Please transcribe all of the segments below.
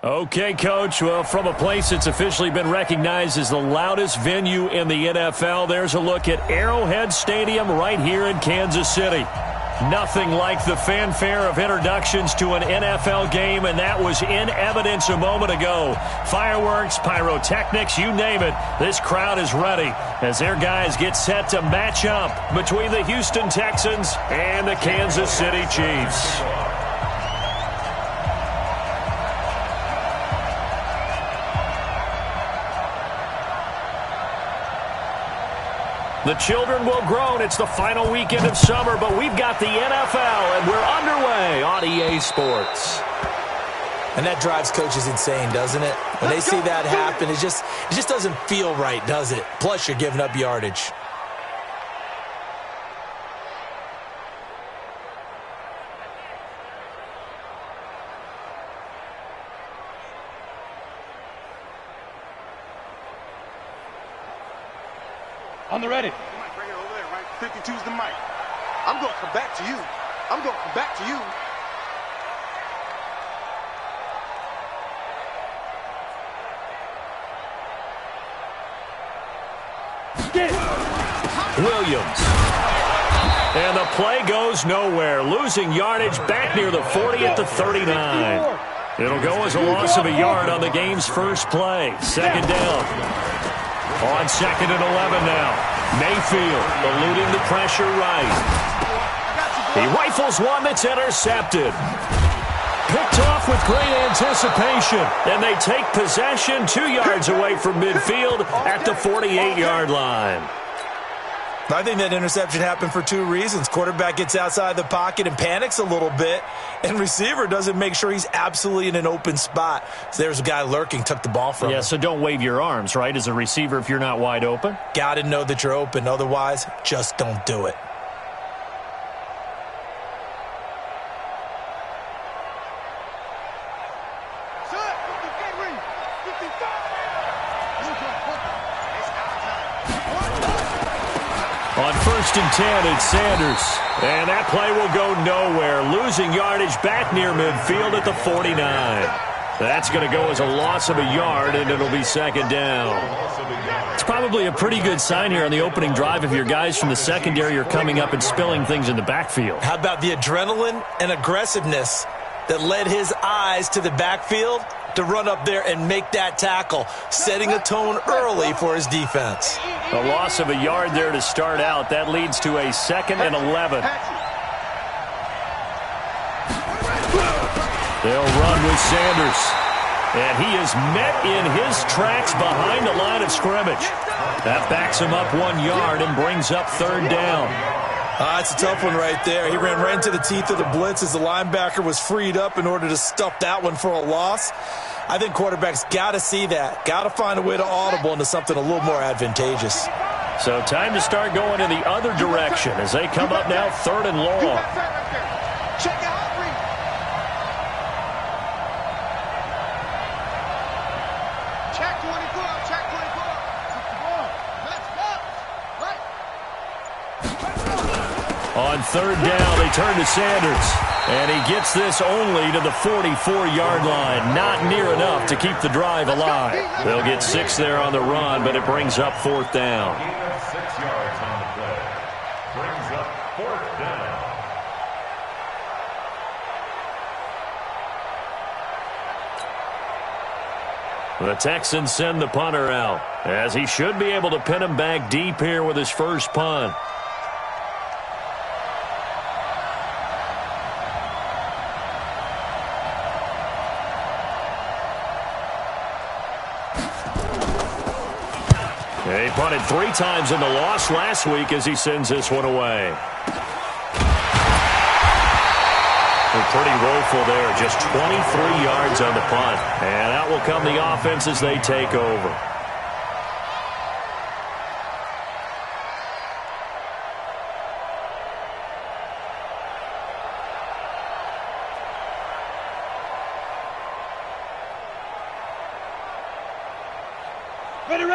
Okay, Coach. Well, from a place that's officially been recognized as the loudest venue in the NFL, there's a look at Arrowhead Stadium right here in Kansas City. Nothing like the fanfare of introductions to an NFL game, and that was in evidence a moment ago. Fireworks, pyrotechnics, you name it. This crowd is ready as their guys get set to match up between the Houston Texans and the Kansas City Chiefs. The children will groan. It's the final weekend of summer, but we've got the NFL, and we're underway on EA Sports. And that drives coaches insane, doesn't it? When they see that happen, it just doesn't feel right, does it? Plus, you're giving up yardage. On the ready. Bring it over there, right? 52's the mic. I'm going to come back to you. I'm going to come back to you. Williams. And the play goes nowhere. Losing yardage back near the 40 at the 39. It'll go as a loss of a yard on the game's first play. Second down. On 2nd and 11 now. Mayfield eluding the pressure right. He rifles one that's intercepted. Picked off with great anticipation. And they take possession 2 yards away from midfield at the 48-yard line. I think that interception happened for 2 reasons. Quarterback gets outside the pocket and panics a little bit, and receiver doesn't make sure he's absolutely in an open spot. So there's a guy lurking, took the ball from him. Yeah, so don't wave your arms, right, as a receiver if you're not wide open. Got to know that you're open. Otherwise, just don't do it. On 1st and 10, it's Sanders. And that play will go nowhere. Losing yardage back near midfield at the 49. That's going to go as a loss of a yard, and it'll be 2nd down. It's probably a pretty good sign here on the opening drive if your guys from the secondary are coming up and spilling things in the backfield. How about the adrenaline and aggressiveness that led his eyes to the backfield to run up there and make that tackle, setting a tone early for his defense. A loss of a yard there to start out. That leads to a 2nd and 11. They'll run with Sanders. And he is met in his tracks behind the line of scrimmage. That backs him up 1 yard and brings up 3rd down. It's a tough one right there. He ran right into the teeth of the blitz as the linebacker was freed up in order to stuff that one for a loss. I think quarterbacks got to see that. Got to find a way to audible into something a little more advantageous. So time to start going in the other direction as they come up now 3rd and long. On 3rd down, they turn to Sanders. And he gets this only to the 44-yard line. Not near enough to keep the drive alive. They'll get 6 there on the run, but it brings up 4th down. 6 yards on the play. Brings up 4th down. The Texans send the punter out, as he should be able to pin him back deep here with his first punt. He punted 3 times in the loss last week as he sends this one away. They're pretty woeful there. Just 23 yards on the punt. And out will come the offense as they take over.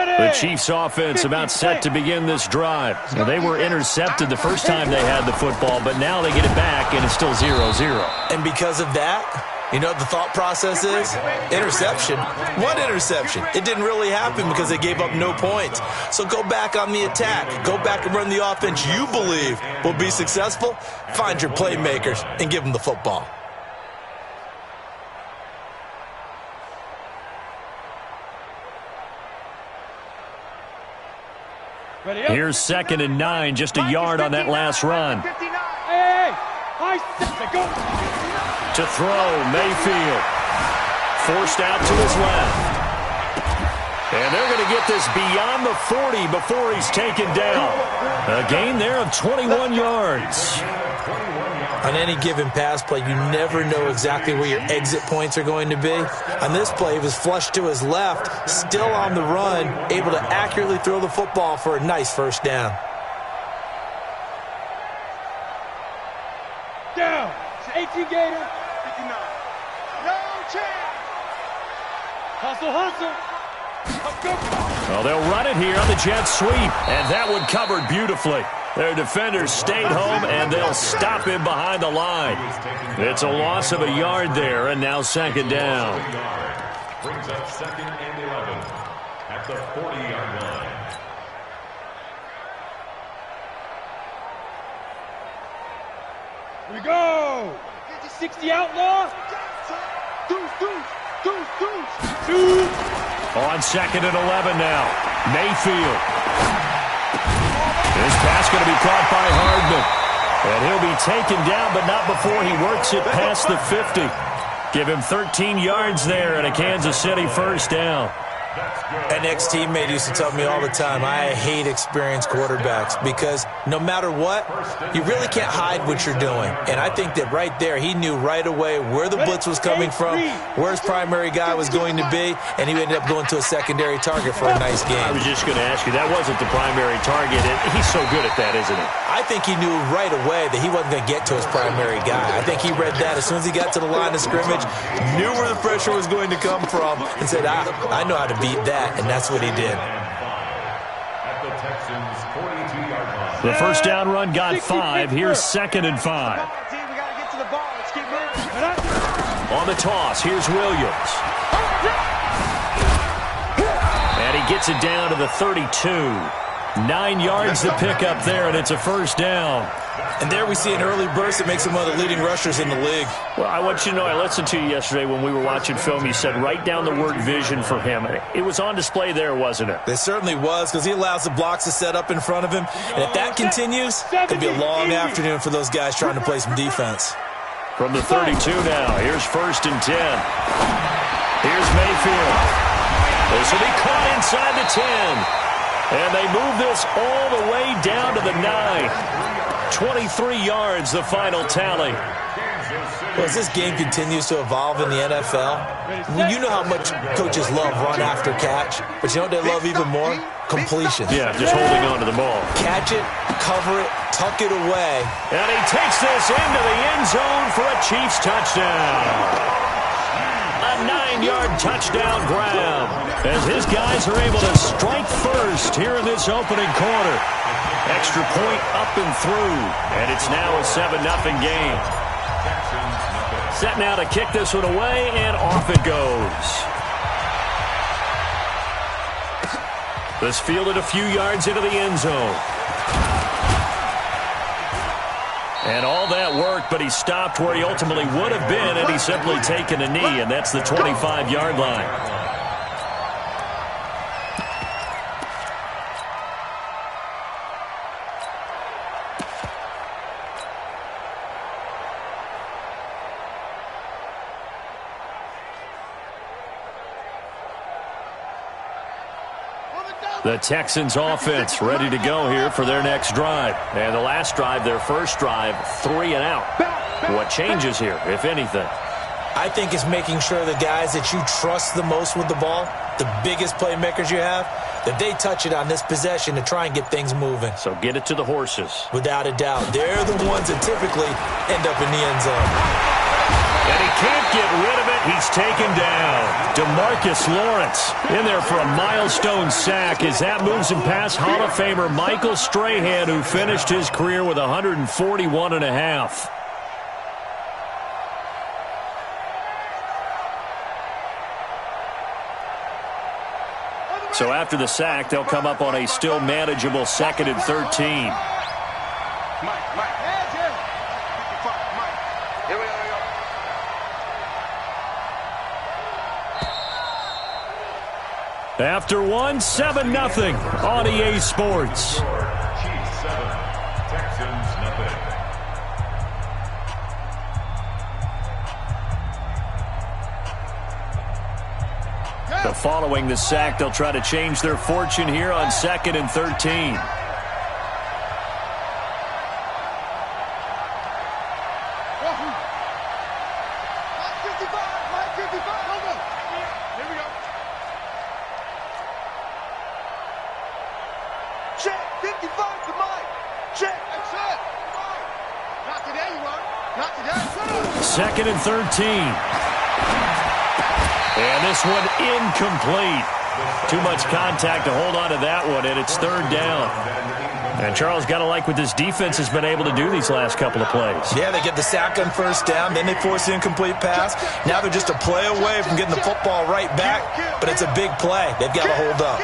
The Chiefs offense about set to begin this drive. Now, they were intercepted the first time they had the football, but now they get it back and it's still 0-0. And because of that, You know what the thought process is? Interception. What interception? It didn't really happen because they gave up no points. So go back on the attack. Go back and run the offense you believe will be successful. Find your playmakers and give them the football. Here's 2nd and 9, just a yard on that last run. To throw, Mayfield. Forced out to his left. And they're going to get this beyond the 40 before he's taken down. A gain there of 21 yards. On any given pass play, you never know exactly where your exit points are going to be. On this play, he was flushed to his left, still on the run, able to accurately throw the football for a nice first down. Down. 18 Gator. 59. No chance. Hustle, hustle. Let's go. Well, they'll run it here on the jet sweep, and that one covered beautifully. Their defenders stayed home, and they'll stop him behind the line. It's a loss of a yard there, and now 2nd down. Brings up 2nd and 11 at the 40-yard line. Here we go. 60 outlaw. Deuce. On 2nd and 11 now. Mayfield. This pass going to be caught by Hardman. And he'll be taken down, but not before he works it past the 50. Give him 13 yards there and a Kansas City first down. An ex-teammate used to tell me all the time, I hate experienced quarterbacks because no matter what, you really can't hide what you're doing. And I think that right there, he knew right away where the blitz was coming from, where his primary guy was going to be, and he ended up going to a secondary target for a nice game. I was just going to ask you, that wasn't the primary target. He's so good at that, isn't he? I think he knew right away that he wasn't going to get to his primary guy. I think he read that as soon as he got to the line of scrimmage, knew where the pressure was going to come from, and said, I know how to beat that, and that's what he did. The first down run got 5. Here's 2nd and 5. On the toss, here's Williams. And he gets it down to the 32. 9 yards to pick up there, and it's a first down. And there we see an early burst that makes him one of the leading rushers in the league. Well, I want you to know, I listened to you yesterday when we were watching film. You said write down the word vision for him. It was on display there, wasn't it? It certainly was, because he allows the blocks to set up in front of him. And if that continues, it could be a long afternoon for those guys trying to play some defense. From the 32 now, here's 1st and 10. Here's Mayfield. This will be caught inside the 10. And they move this all the way down to the 9. 23 yards, the final tally. Well, as this game continues to evolve in the NFL, you know how much coaches love run after catch, but you know what they love even more? Completion. Yeah, just holding on to the ball. Catch it, cover it, tuck it away. And he takes this into the end zone for a Chiefs touchdown. A 9-yard touchdown grab as his guys are able to strike first here in this opening quarter. Extra point up and through, and it's now a 7-0 game. Set now to kick this one away, and off it goes. This fielded a few yards into the end zone. And all that work, but he stopped where he ultimately would have been had he simply taken a knee, and that's the 25-yard line. The Texans offense ready to go here for their next drive. And the last drive, their first drive, 3 and out. What changes here, if anything? I think it's making sure the guys that you trust the most with the ball, the biggest playmakers you have, that they touch it on this possession to try and get things moving. So get it to the horses. Without a doubt. They're the ones that typically end up in the end zone. And he can't get rid of it. He's taken down. DeMarcus Lawrence in there for a milestone sack as that moves him past Hall of Famer Michael Strahan, who finished his career with 141.5. So after the sack, they'll come up on a still manageable 2nd and 13. Mike. Here we go. After one, 7-0 on EA Sports. Chiefs 7, Texans nothing. So following the sack, they'll try to change their fortune here on 2nd and 13. Check, 55 to Mike. Check. That's it. Not today, you won't. Not today. 2nd and 13. And this one incomplete. Too much contact to hold on to that one, and it's 3rd down. And Charles, got to like what this defense has been able to do these last couple of plays. Yeah, they get the sack on 1st down, then they force the incomplete pass. Now they're just a play away from getting the football right back, but it's a big play. They've got to hold up.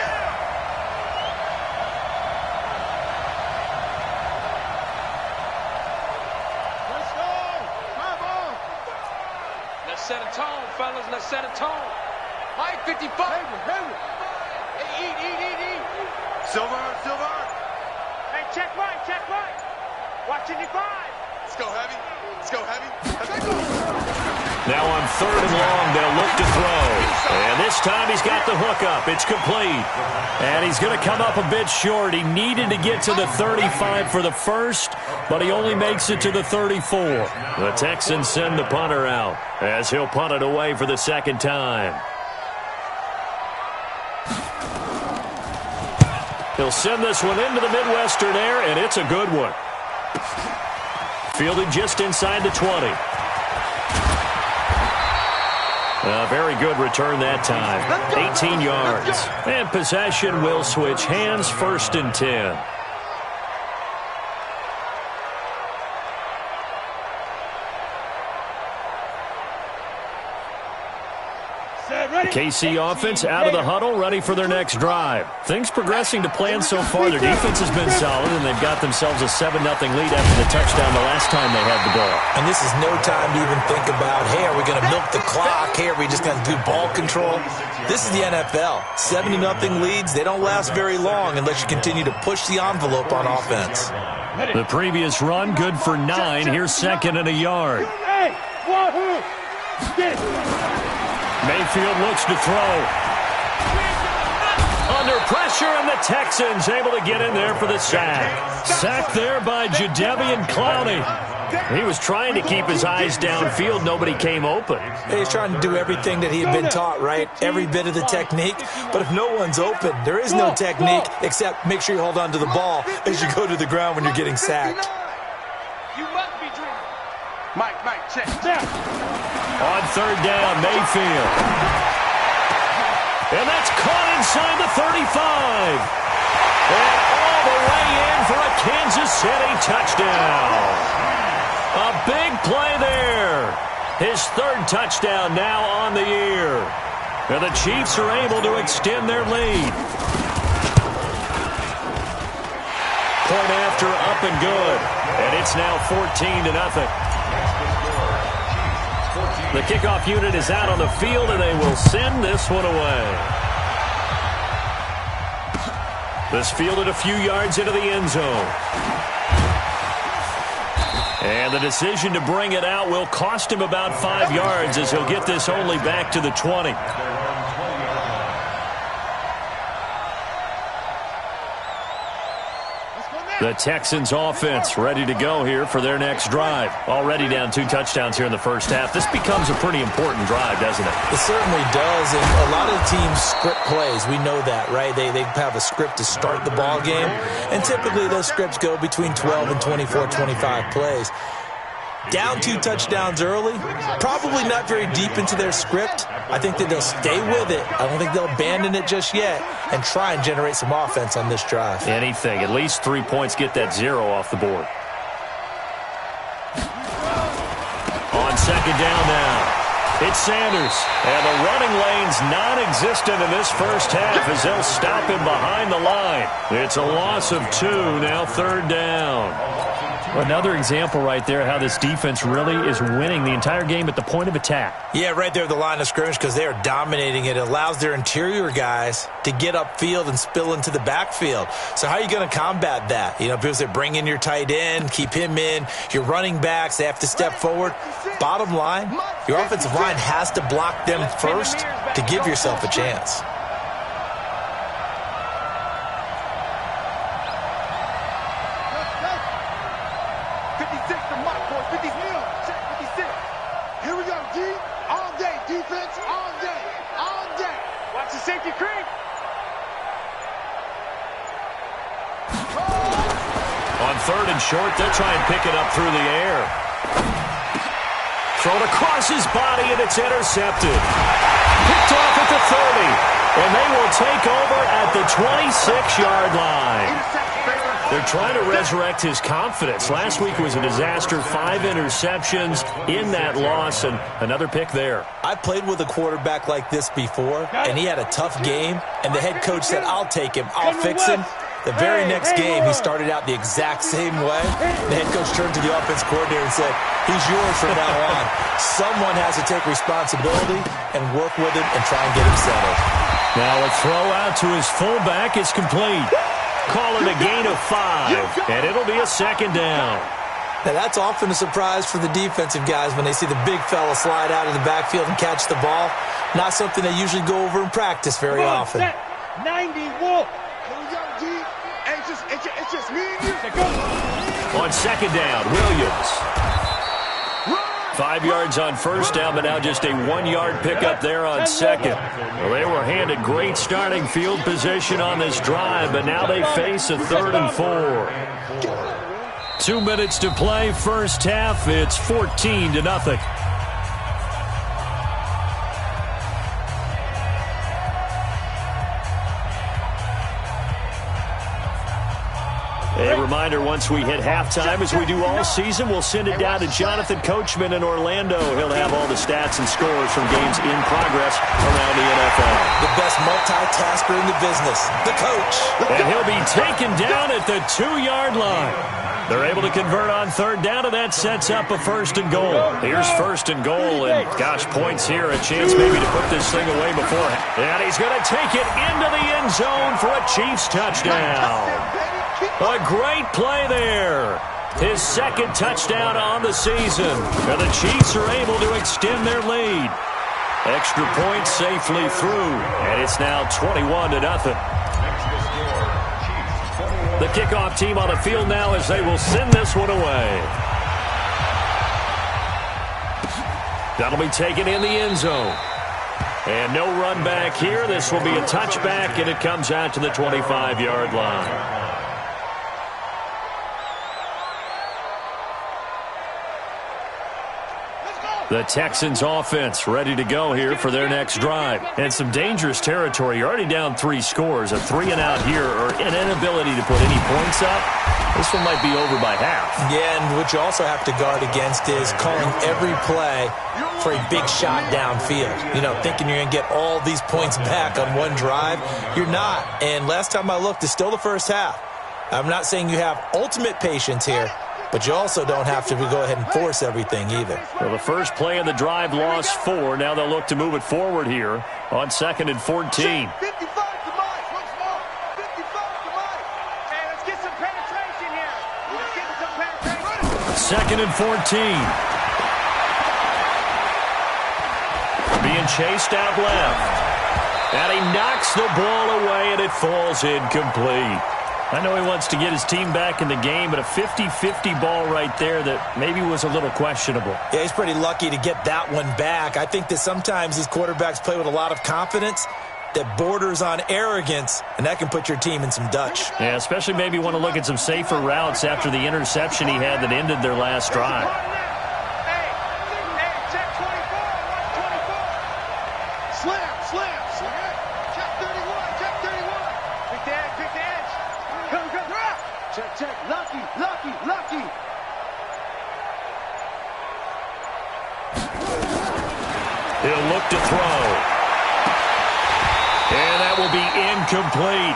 Let's set a tone, fellas. Let's set a tone. Mike, 55. Hayward. Hey, eat. Silver. Hey, check right. Watching your 5. Let's go heavy. Now on 3rd and long, they'll look to throw. And this time he's got the hook up. It's complete. And he's going to come up a bit short. He needed to get to the 35 for the first, but he only makes it to the 34. The Texans send the punter out as he'll punt it away for the 2nd time. He'll send this one into the Midwestern air, and it's a good one. Fielded just inside the 20. A very good return that time. 18 yards. And possession will switch hands, 1st and 10. The KC offense out of the huddle, ready for their next drive. Things progressing to plan so far. Their defense has been solid, and they've got themselves a 7-0 lead after the touchdown the last time they had the ball. And this is no time to even think about, hey, are we going to milk the clock? Hey, are we just going to do ball control? This is the NFL. 7-0 leads, they don't last very long unless you continue to push the envelope on offense. The previous run, good for 9. Here's 2nd and a yard. Hey, wahoo! Get it. Mayfield looks to throw. Under pressure, and the Texans able to get in there for the sack. Sacked there by Jadeveon Clowney. He was trying to keep his eyes downfield. Nobody came open. He's trying to do everything that he had been taught, right? Every bit of the technique. But if no one's open, there is no technique except make sure you hold on to the ball as you go to the ground when you're getting sacked. You must be dreaming. Mike, check. On 3rd down, Mayfield. And that's caught inside the 35. And all the way in for a Kansas City touchdown. A big play there. His 3rd touchdown now on the year. And the Chiefs are able to extend their lead. Point after, up and good. And it's now 14-0. The kickoff unit is out on the field, and they will send this one away. This fielded a few yards into the end zone. And the decision to bring it out will cost him about 5 yards as he'll get this only back to the 20. The Texans offense ready to go here for their next drive. Already down 2 touchdowns here in the first half. This becomes a pretty important drive, doesn't it? It certainly does, and a lot of teams script plays. We know that, right? They have a script to start the ball game, and typically those scripts go between 12 and 24, 25 plays. Down 2 touchdowns early, probably not very deep into their script. I think that they'll stay with it. I don't think they'll abandon it just yet and try and generate some offense on this drive. Anything. At least 3 points, get that 0 off the board. On 2nd down now. It's Sanders. And the running lane's non-existent in this first half as they'll stop him behind the line. It's a loss of 2, now 3rd down. Another example right there how this defense really is winning the entire game at the point of attack. Yeah, right there at the line of scrimmage because they are dominating it. It allows their interior guys to get upfield and spill into the backfield. So how are you going to combat that? You know, people say bring in your tight end, keep him in. Your running backs, they have to step forward. Bottom line, your offensive line has to block them first to give yourself a chance. On 3rd and short, they'll try and pick it up through the air. Thrown across his body, and it's intercepted. Picked off at the 30, and they will take over at the 26-yard line. They're trying to resurrect his confidence. Last week was a disaster, 5 interceptions in that loss, and another pick there. I played with a quarterback like this before, and he had a tough game, and the head coach said, I'll take him, I'll fix him. The very next game, he started out the exact same way. The head coach turned to the offense coordinator and said, he's yours from now on. Someone has to take responsibility and work with him and try and get him settled. Now a throw out to his fullback is complete. Call it a gain of 5, and it'll be a 2nd down. Now that's often a surprise for the defensive guys when they see the big fella slide out of the backfield and catch the ball. Not something they usually go over in practice very often. 91. It's just me and you. On 2nd down, Williams. 5 yards on 1st down, but now just a 1-yard pickup there on 2nd. Well, they were handed great starting field position on this drive, but now they face a 3rd and 4. 2 minutes to play, first half. It's 14-0. A reminder, once we hit halftime, as we do all season, we'll send it down to Jonathan Coachman in Orlando. He'll have all the stats and scores from games in progress around the NFL. The best multitasker in the business, the coach. And he'll be taken down at the 2-yard line. They're able to convert on 3rd down, and that sets up a 1st and goal. Here's 1st and goal, and gosh, points here. A chance maybe to put this thing away beforehand. And he's going to take it into the end zone for a Chiefs touchdown. A great play there. His 2nd touchdown on the season. And the Chiefs are able to extend their lead. Extra point safely through. And it's now 21-0. The kickoff team on the field now as they will send this one away. That'll be taken in the end zone. And no run back here. This will be a touchback, and it comes out to the 25-yard line. The Texans offense ready to go here for their next drive. And some dangerous territory. You're already down 3 scores. A 3-and-out here or an inability to put any points up. This one might be over by half. Yeah, and what you also have to guard against is calling every play for a big shot downfield. You know, thinking you're going to get all these points back on one drive. You're not. And last time I looked, it's still the first half. I'm not saying you have ultimate patience here, but you also don't have to go ahead and force everything either. Well, the first play of the drive lost 4. Now they'll look to move it forward here on 2nd and 14. 55 to Mike. Once more. 55 to Mike. Hey, let's get some penetration here. Let's get some penetration. 2nd and 14. Being chased out left. And he knocks the ball away, and it falls incomplete. I know he wants to get his team back in the game, but a 50-50 ball right there that maybe was a little questionable. Yeah, he's pretty lucky to get that one back. I think that sometimes these quarterbacks play with a lot of confidence that borders on arrogance, and that can put your team in some Dutch. Yeah, especially maybe want to look at some safer routes after the interception he had that ended their last drive. Hey, check 24, watch 24. Slam. Check 31, check 31. Pick the edge. Come. Check. Lucky. He'll look to throw. And that will be incomplete.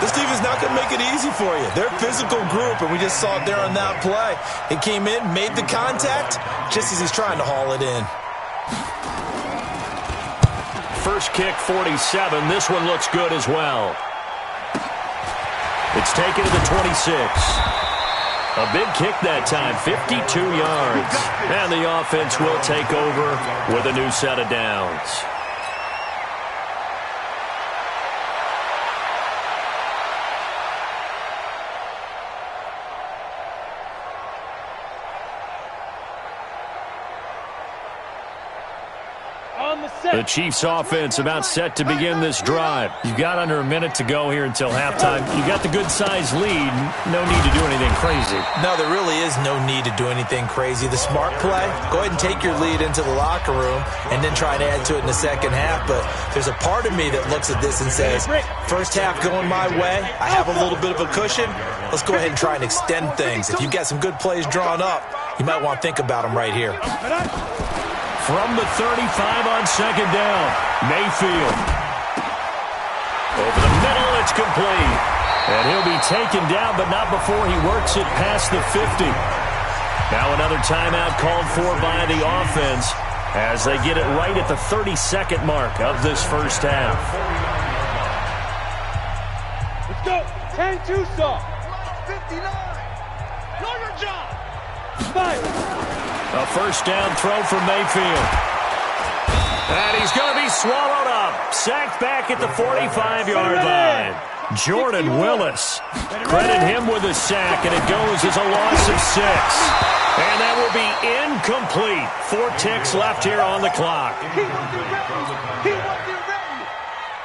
This defense is not going to make it easy for you. They're a physical group, and we just saw it there on that play. He came in, made the contact, just as he's trying to haul it in. First kick, 47. This one looks good as well. It's taken to the 26. A big kick that time, 52 yards. And the offense will take over with a new set of downs. The Chiefs offense about set to begin this drive. You've got under a minute to go here until halftime. You got the good-sized lead. No need to do anything crazy. No, there really is no need to do anything crazy. The smart play, go ahead and take your lead into the locker room and then try and add to it in the second half. But there's a part of me that looks at this and says, first half going my way, I have a little bit of a cushion. Let's go ahead and try and extend things. If you've got some good plays drawn up, you might want to think about them right here. From the 35 on second down, Mayfield. Over the middle, it's complete. And he'll be taken down, but not before he works it past the 50. Now another timeout called for by the offense as they get it right at the 32nd mark of this first half. Let's go. 10-2 saw. 59. Know your job. 5. A first down throw from Mayfield. And he's going to be swallowed up. Sacked back at the 45-yard line. Jordan Willis. Credit him with a sack, and it goes as a loss of 6. And that will be incomplete. 4 ticks left here on the clock. He wasn't ready. He wasn't ready.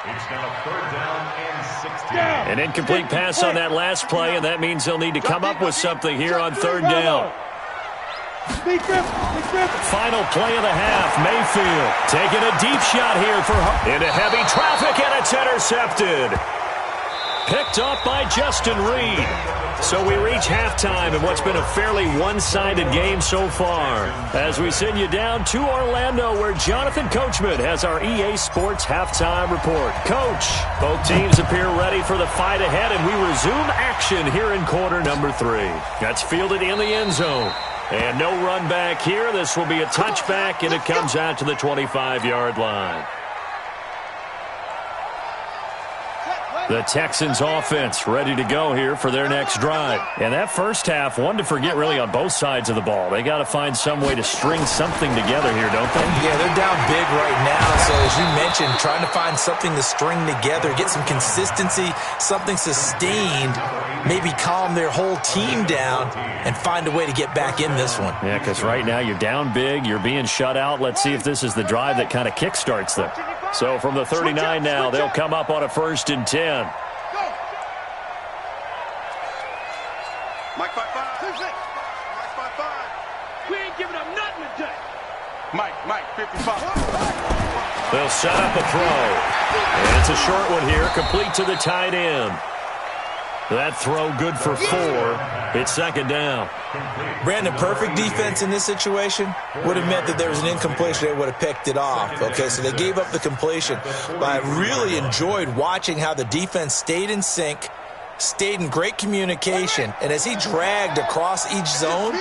It's now 3rd down and 16. An incomplete pass on that last play, and that means they'll need to come up with something here on 3rd down. Final play of the half. Mayfield taking a deep shot here into heavy traffic, and it's intercepted. Picked off by Justin Reed. So we reach halftime in what's been a fairly one-sided game so far. As we send you down to Orlando, where Jonathan Coachman has our EA Sports halftime report. Coach, both teams appear ready for the fight ahead, and we resume action here in quarter number 3. That's fielded in the end zone. And no run back here. This will be a touchback, and it comes out to the 25-yard line. The Texans offense ready to go here for their next drive. And that first half, one to forget really on both sides of the ball. They got to find some way to string something together here, don't they? Yeah, they're down big right now. So as you mentioned, trying to find something to string together, get some consistency, something sustained, maybe calm their whole team down and find a way to get back in this one. Yeah, because right now you're down big, you're being shut out. Let's see if this is the drive that kind of kickstarts them. So from the 39 now, they'll come up on a 1st and 10. Mike 5-5. Mike 5-5. We ain't giving up nothing today. Mike 55. They'll set up a throw. And it's a short one here, complete to the tight end. That throw good for 4. It's 2nd down. Brandon, perfect defense in this situation would have meant that there was an incompletion. They would have picked it off. Okay, so they gave up the completion. But I really enjoyed watching how the defense stayed in sync, stayed in great communication, and as he dragged across each zone,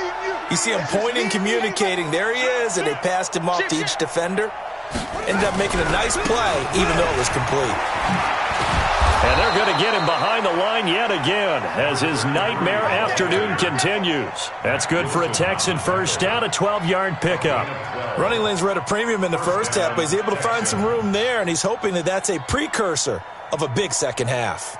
you see him pointing, communicating. There he is, and they passed him off to each defender. Ended up making a nice play, even though it was complete. And they're going to get him behind the line yet again as his nightmare afternoon continues. That's good for a Texan first down, a 12-yard pickup. Running lanes were at a premium in the first half, but he's able to find some room there, and he's hoping that that's a precursor of a big second half.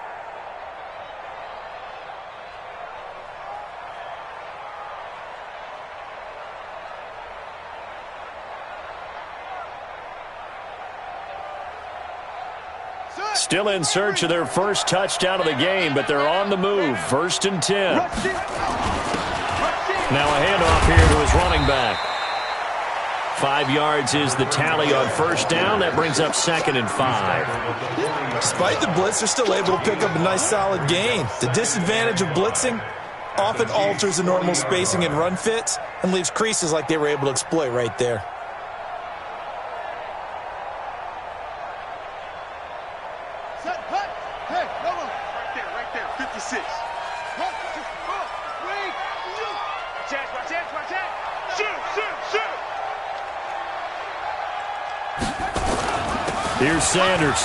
Still in search of their first touchdown of the game, but they're on the move. 1st and 10. Now a handoff here to his running back. 5 yards is the tally on first down. That brings up 2nd and 5. Despite the blitz, they're still able to pick up a nice solid gain. The disadvantage of blitzing often alters the normal spacing and run fits and leaves creases like they were able to exploit right there. Here's Sanders.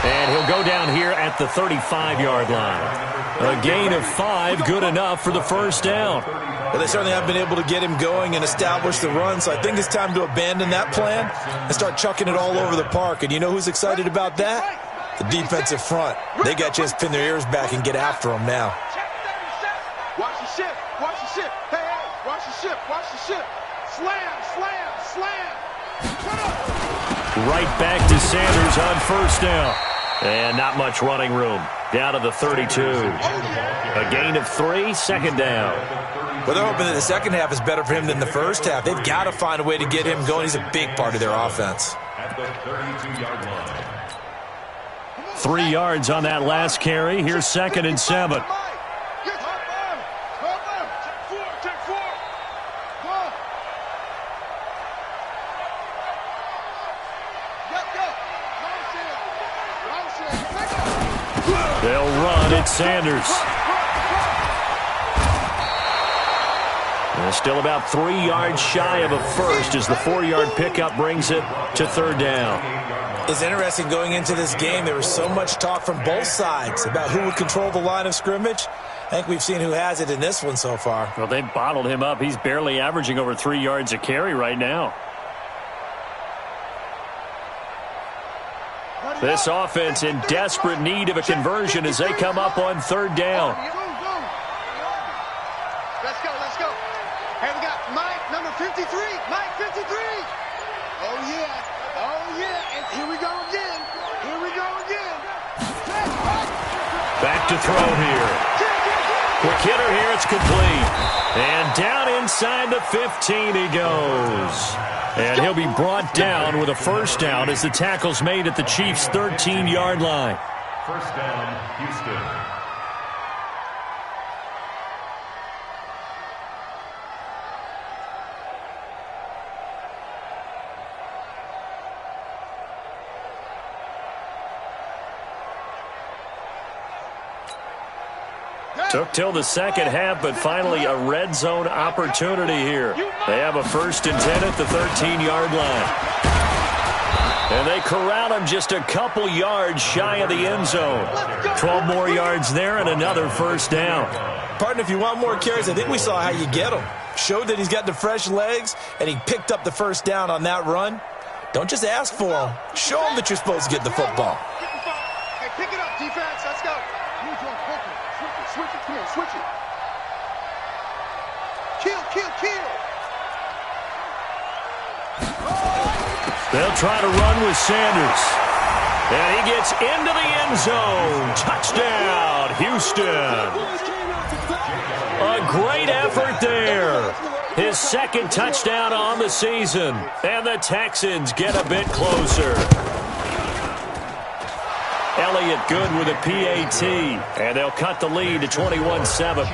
And he'll go down here at the 35-yard line. A gain of 5, good enough for the first down. Well, they certainly have been able to get him going and establish the run, so I think it's time to abandon that plan and start chucking it all over the park. And you know who's excited about that? The defensive front. They got a chance to pin their ears back and get after him now. Watch the ship. Watch the ship. Hey, hey, watch the ship. Watch the ship. Slam, slam, slam. Put up. Right back to Sanders on first down. And not much running room. Down to the 32. A gain of 3, second down. Well, they're hoping that the second half is better for him than the first half. They've got to find a way to get him going. He's a big part of their offense. At the 32-yard line. 3 yards on that last carry. Here's 2nd and 7. They'll run at Sanders. And still about 3 yards shy of a first as the 4-yard pickup brings it to 3rd down. It's interesting going into this game. There was so much talk from both sides about who would control the line of scrimmage. I think we've seen who has it in this one so far. Well, they've bottled him up. He's barely averaging over 3 yards a carry right now. This offense in desperate need of a conversion as they come up on 3rd down. Let's go, let's go. Hey, we got Mike, number 53. Mike, 53. Oh, yeah. Oh, yeah. And here we go again. Here we go again. Back to throw here. Quick hitter here. It's complete. And down inside the 15 he goes. And he'll be brought down with a first down as the tackle's made at the Chiefs' 13-yard line. First down, Houston. Took till the second half, but finally a red zone opportunity here. They have a 1st and 10 at the 13-yard line. And they corral him just a couple yards shy of the end zone. 12 more yards there and another first down. Partner, if you want more carries, I think we saw how you get him. Showed that he's got the fresh legs, and he picked up the first down on that run. Don't just ask for him. Show him that you're supposed to get the football. Hey, pick it up, defense. Let's go. Switch it, come on, switch it. Kill, kill, kill. They'll try to run with Sanders. And he gets into the end zone. Touchdown, Houston. A great effort there. His 2nd touchdown on the season. And the Texans get a bit closer. Elliott good with a PAT. And they'll cut the lead to 21-7.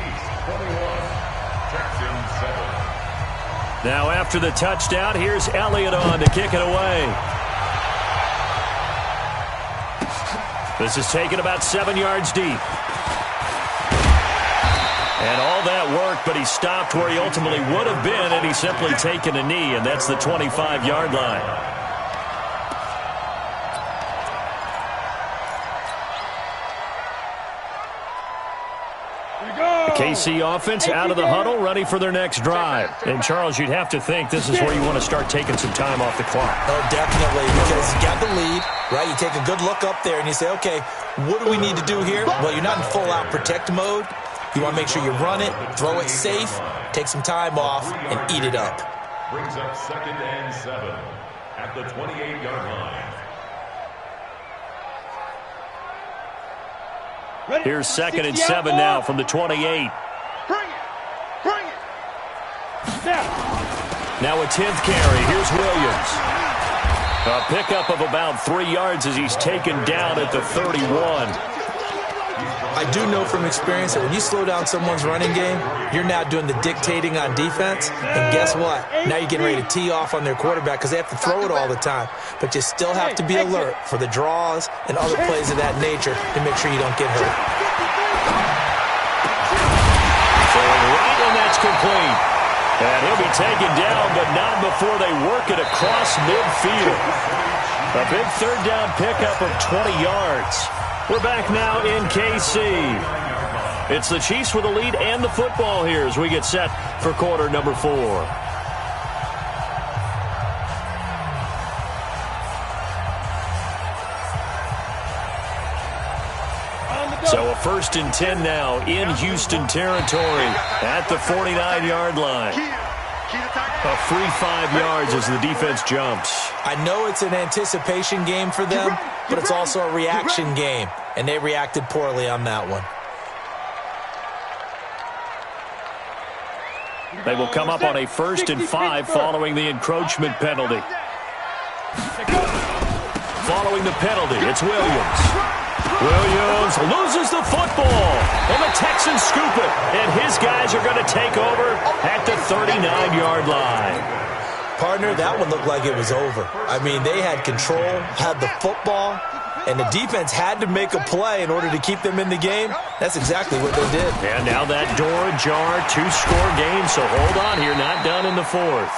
Now after the touchdown, here's Elliott on to kick it away. This is taken about 7 yards deep. And all that work, but he stopped where he ultimately would have been, and he's simply taken a knee, and that's the 25-yard line. KC offense out of the huddle, ready for their next drive. And, Charles, you'd have to think this is where you want to start taking some time off the clock. Oh, definitely, because you got the lead, right? You take a good look up there and you say, okay, what do we need to do here? Well, you're not in full-out protect mode. You want to make sure you run it, throw it safe, take some time off, and eat it up. Brings up 2nd and 7 at the 28-yard line. Here's 2nd and 7 now from the 28. Bring it. Bring it. Now a 10th carry. Here's Williams. A pickup of about 3 yards as he's taken down at the 31. I do know from experience that when you slow down someone's running game, you're now doing the dictating on defense. And guess what? Now you're getting ready to tee off on their quarterback because they have to throw it all the time. But you still have to be alert for the draws and other plays of that nature to make sure you don't get hurt. Throwing right, and that's complete. And he'll be taken down, but not before they work it across midfield. A big third down pickup of 20 yards. We're back now in KC. It's the Chiefs with the lead and the football here as we get set for quarter number 4. So a 1st and 10 now in Houston territory at the 49-yard line. A free 5 yards as the defense jumps. I know it's an anticipation game for them, but it's also a reaction game, and they reacted poorly on that one. They will come up on a 1st and 5 following the encroachment penalty. Following the penalty, it's Williams. Williams loses the football, and the Texans scoop it, and his guys are going to take over at the 39-yard line. Partner, that one looked like it was over. I mean, they had control, had the football, and the defense had to make a play in order to keep them in the game. That's exactly what they did. And now that door ajar, 2-score game, so hold on here, not done in the 4th.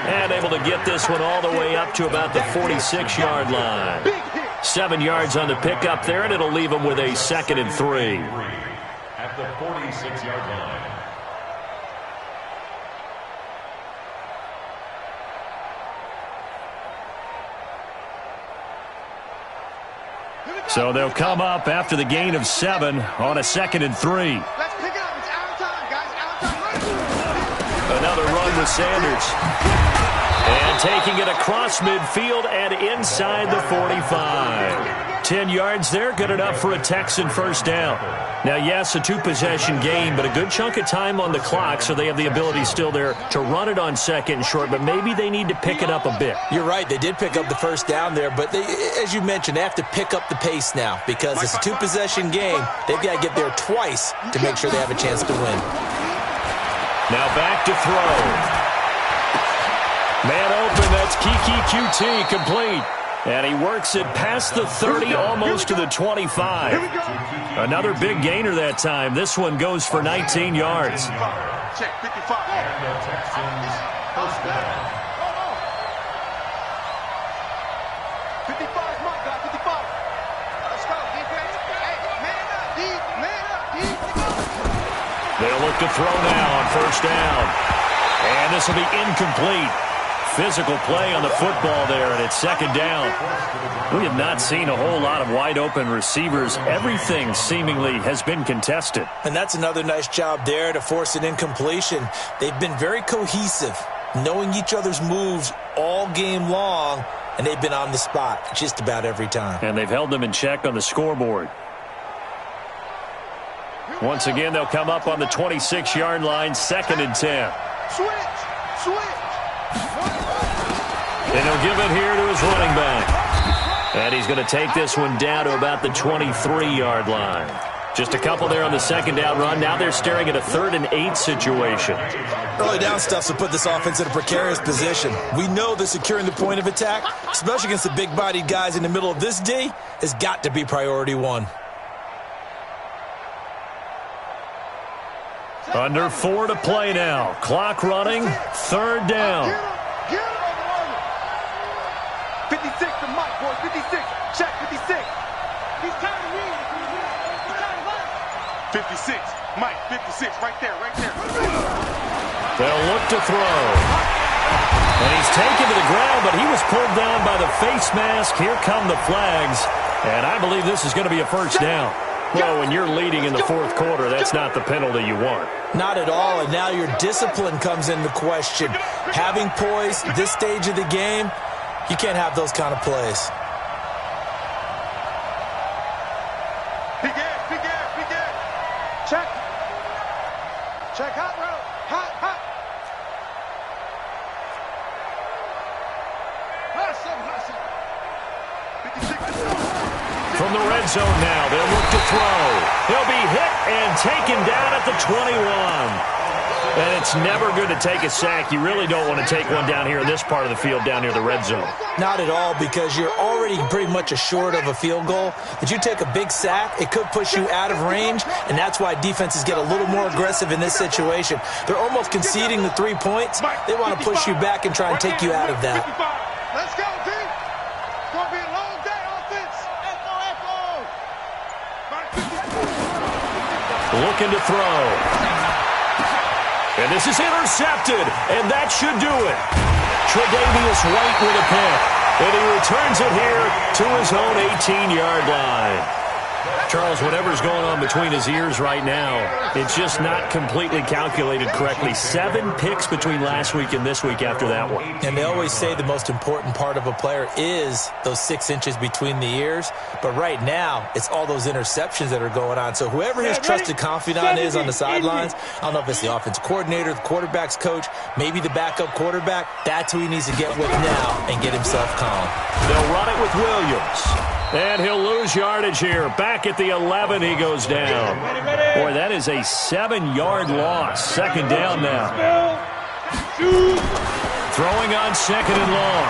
And able to get this one all the way up to about the 46-yard line. 7 yards on the pickup there, and it'll leave them with a 2nd and 3. At the 46-yard line. So they'll come up after the gain of 7 on a 2nd and 3. Let's pick it up. It's out of time, guys. Out of time. Another run with Sanders. And taking it across midfield and inside the 45. 10 yards there, good enough for a Texan 1st down. Now, yes, a 2-possession game, but a good chunk of time on the clock, so they have the ability still there to run it on 2nd and short, but maybe they need to pick it up a bit. You're right, they did pick up the 1st down there, but they, as you mentioned, they have to pick up the pace now because it's a 2-possession game. They've got to get there twice to make sure they have a chance to win. Now back to throw. Man open, that's Kiki QT, complete. And he works it past the 30, almost to the 25. Another big gainer that time. This one goes for 19 yards. Check 55. And the Texans first down. 55, my God, 55. Let's go, defense. Hey, man up, D. Man up, D. They'll look to throw now on 1st down. And this will be incomplete. Physical play on the football there, and it's 2nd down. We have not seen a whole lot of wide-open receivers. Everything seemingly has been contested. And that's another nice job there to force an incompletion. They've been very cohesive, knowing each other's moves all game long, and they've been on the spot just about every time. And they've held them in check on the scoreboard. Once again, they'll come up on the 26-yard line, 2nd and 10. Switch. And he'll give it here to his running back. And he's going to take this one down to about the 23-yard line. Just a couple there on the 2nd down run. Now they're staring at a 3rd and 8 situation. Early down stuff to put this offense in a precarious position. We know that securing the point of attack, especially against the big-bodied guys in the middle of this D, has got to be priority 1. Under 4 to play now. Clock running. 3rd down. Get him. 56 to Mike, boy. 56. Check 56. He's trying to win. He's trying to run. 56. Mike, 56. Right there. They'll look to throw. And he's taken to the ground, but he was pulled down by the face mask. Here come the flags. And I believe this is going to be a 1st down. Well, when you're leading in the 4th quarter, that's not the penalty you want. Not at all, and now your discipline comes into question. Having poise this stage of the game, you can't have those kind of plays. Big air. Check hot road. Hot. From the red zone now, they'll look to throw. He'll be hit and taken down at the 21. And it's never good to take a sack. You really don't want to take one down here in this part of the field, down near the red zone. Not at all, because you're already pretty much assured of a field goal. If you take a big sack, it could push you out of range, and that's why defenses get a little more aggressive in this situation. They're almost conceding the 3 points. They want to push you back and try and take you out of that. Let's go, team. It's going to be a long day, offense. Looking to throw. And this is intercepted, and that should do it. Tre'Davious White with a pick, and he returns it here to his own 18-yard line. Charles, whatever's going on between his ears right now, it's just not completely calculated correctly. 7 picks between last week and this week after that one. And they always say the most important part of a player is those 6 inches between the ears. But right now, it's all those interceptions that are going on. So whoever his trusted confidant is on the sidelines, I don't know if it's the offensive coordinator, the quarterback's coach, maybe the backup quarterback, that's who he needs to get with now and get himself calm. They'll run it with Williams. And he'll lose yardage here. Back at the 11, he goes down. Boy, that is a 7-yard loss. Second down now. Throwing on second and long.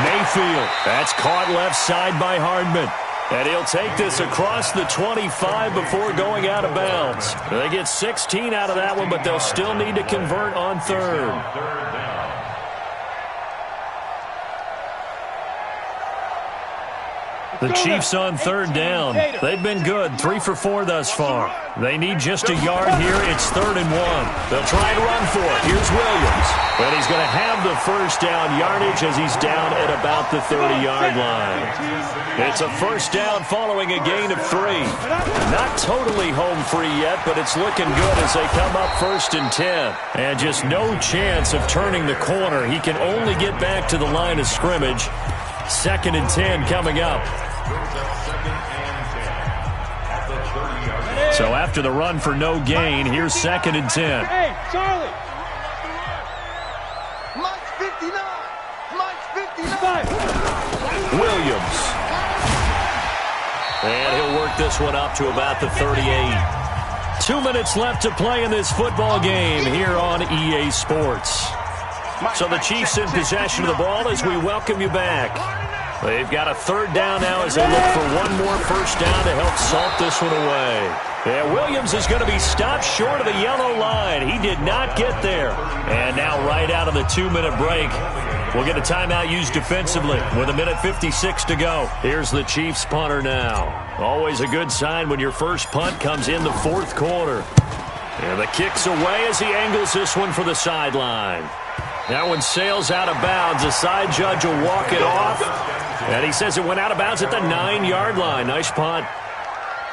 Mayfield. That's caught left side by Hardman. And he'll take this across the 25 before going out of bounds. They get 16 out of that one, but they'll still need to convert on third. The Chiefs on third down. They've been good, 3 for 4 thus far. They need just a yard here. It's 3rd and 1. They'll try and run for it. Here's Williams. But he's going to have the first down yardage as he's down at about the 30-yard line. It's a first down following a gain of 3. Not totally home free yet, but it's looking good as they come up 1st and 10. And just no chance of turning the corner. He can only get back to the line of scrimmage. 2nd and 10 coming up. So after the run for no gain, here's 2nd and 10. Hey, Charlie. Mike's 59. Mike's 59. Williams. And he'll work this one up to about the 38. 2 minutes left to play in this football game here on EA Sports. So the Chiefs in possession of the ball as we welcome you back. They've got a 3rd down now as they look for one more first down to help salt this one away. Yeah, Williams is going to be stopped short of the yellow line. He did not get there. And now right out of the 2-minute break, we'll get a timeout used defensively with 1:56 to go. Here's the Chiefs punter now. Always a good sign when your first punt comes in the 4th quarter. And the kick's away as he angles this one for the sideline. That one sails out of bounds. The side judge will walk it off. And he says it went out of bounds at the 9-yard line. Nice punt.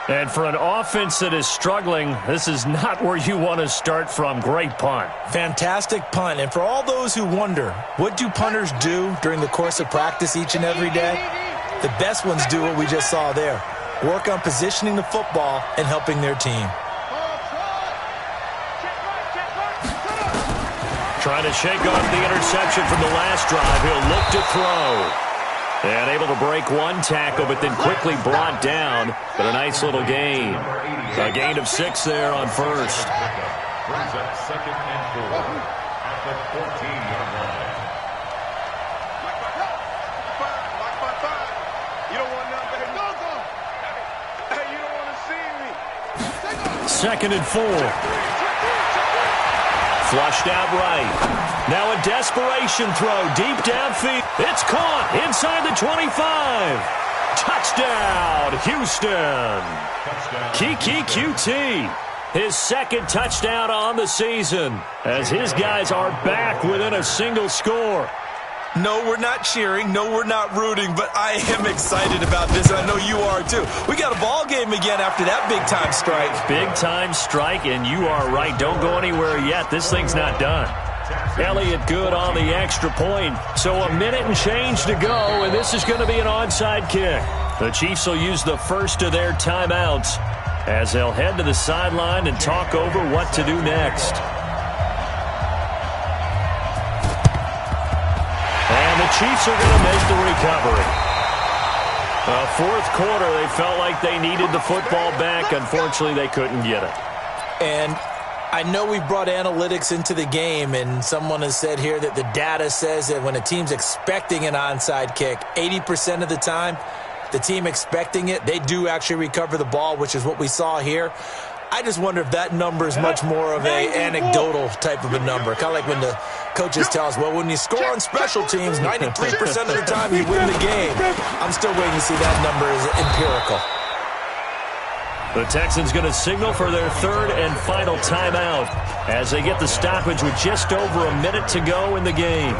And for an offense that is struggling, this is not where you want to start from. Great punt. Fantastic punt. And for all those who wonder, what do punters do during the course of practice each and every day? The best ones do what we just saw there. Work on positioning the football and helping their team. Trying to shake off the interception from the last drive. He'll look to throw. And able to break one tackle, but then quickly brought down. But a nice little gain. A gain of 6 there on first. Brings up 2nd and 4 at the 14-yard line. You don't want nothing better. No. Hey, you don't want to see me. 2nd and 4. Flushed out right. Now a desperation throw deep downfield. It's caught inside the 25. Touchdown, Houston. Kiki QT. His 2nd touchdown on the season as his guys are back within a single score. No, we're not cheering. No, we're not rooting, but I am excited about this, and I know you are too. We got a ball game again after that big-time strike. Big-time strike, and you are right. Don't go anywhere yet. This thing's not done. Elliott good on the extra point. So a minute and change to go, and this is going to be an onside kick. The Chiefs will use the first of their timeouts as they'll head to the sideline and talk over what to do next. And the Chiefs are going to make the recovery. 4th quarter, they felt like they needed the football back. Unfortunately, they couldn't get it. And I know we brought analytics into the game, and someone has said here that the data says that when a team's expecting an onside kick, 80% of the time, the team expecting it, they do actually recover the ball, which is what we saw here. I just wonder if that number is much more of a anecdotal type of a number. Kind of like when the coaches tell us, well, when you score on special teams, 93% of the time you win the game. I'm still waiting to see that number as empirical. The Texans going to signal for their third and final timeout as they get the stoppage with just over a minute to go in the game.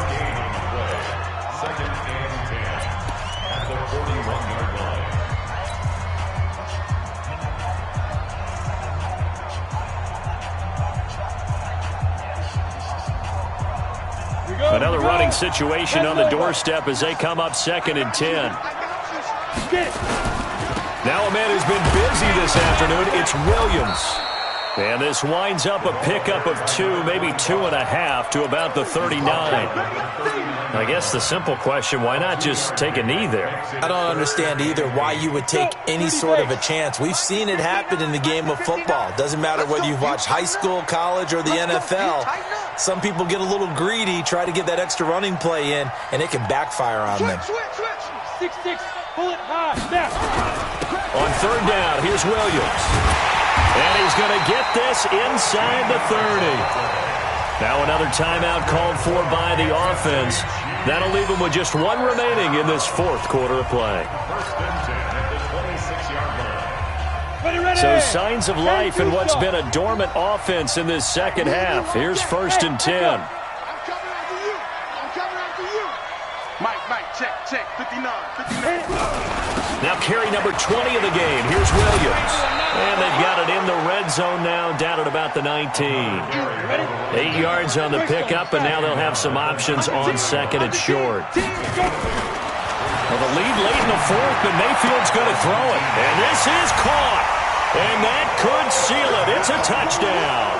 Second and 10 at the 41-yard line. Another running situation on the doorstep as they come up second and 10. Now a man who's been busy this afternoon, it's Williams. And this winds up a pickup of 2, maybe 2.5 to about the 39. I guess the simple question, why not just take a knee there? I don't understand either why you would take any sort of a chance. We've seen it happen in the game of football. Doesn't matter whether you've watched high school, college, or the NFL. Some people get a little greedy, try to get that extra running play in, and it can backfire on them. 6-6, pull it high, snap. On third down, here's Williams. And he's going to get this inside the 30. Now another timeout called for by the offense. That'll leave him with just 1 remaining in this fourth quarter of play. First and 10 at the 26-yard line. So signs of life in what's been a dormant offense in this second half. Here's first and 10. I'm coming after you. I'm coming after you. Mike, check. 59. Now carry number 20 of the game. Here's Williams. And they've got it in the red zone now, down at about the 19. 8 yards on the pickup, and now they'll have some options on second and short. Well, the lead late in the fourth, but Mayfield's going to throw it. And this is caught. And that could seal it. It's a touchdown.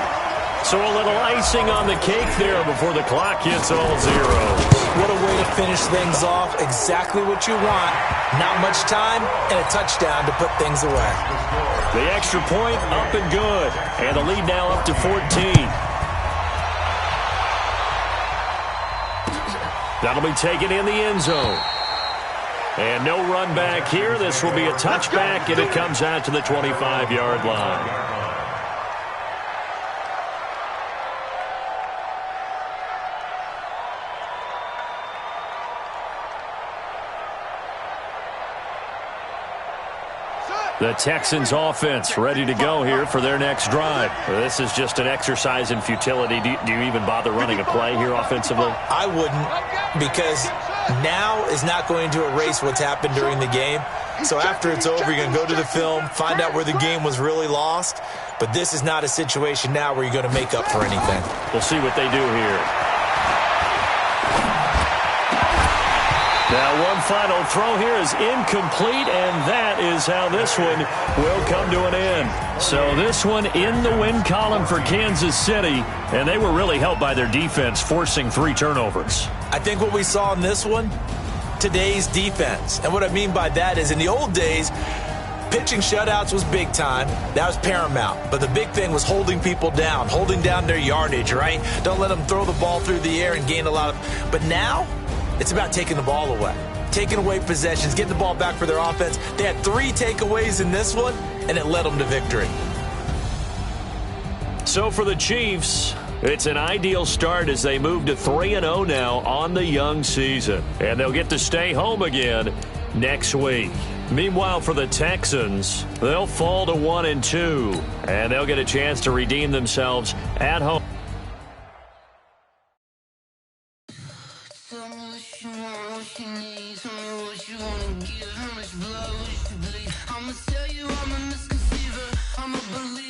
So a little icing on the cake there before the clock hits all zeros. What a way to finish things off. Exactly what you want. Not much time and a touchdown to put things away. The extra point up and good. And the lead now up to 14. That'll be taken in the end zone. And no run back here. This will be a touchback, and it comes out to the 25-yard line. The Texans offense ready to go here for their next drive. This is just an exercise in futility. Do you even bother running a play here offensively? I wouldn't, because now is not going to erase what's happened during the game. So after it's over, you're going to go to the film, find out where the game was really lost. But this is not a situation now where you're going to make up for anything. We'll see what they do here. Now one final throw here is incomplete, and that is how this one will come to an end. So this one in the win column for Kansas City, and they were really helped by their defense forcing 3 turnovers. I think what we saw in this one, today's defense. And what I mean by that is in the old days, pitching shutouts was big time. That was paramount. But the big thing was holding people down, holding down their yardage, right? Don't let them throw the ball through the air and gain a lot of... But now, it's about taking the ball away, taking away possessions, getting the ball back for their offense. They had 3 takeaways in this one, and it led them to victory. So for the Chiefs, it's an ideal start as they move to 3-0 now on the young season. And they'll get to stay home again next week. Meanwhile, for the Texans, they'll fall to 1-2, and they'll get a chance to redeem themselves at home. I'ma tell you I'm a misconceiver, I'm a believer.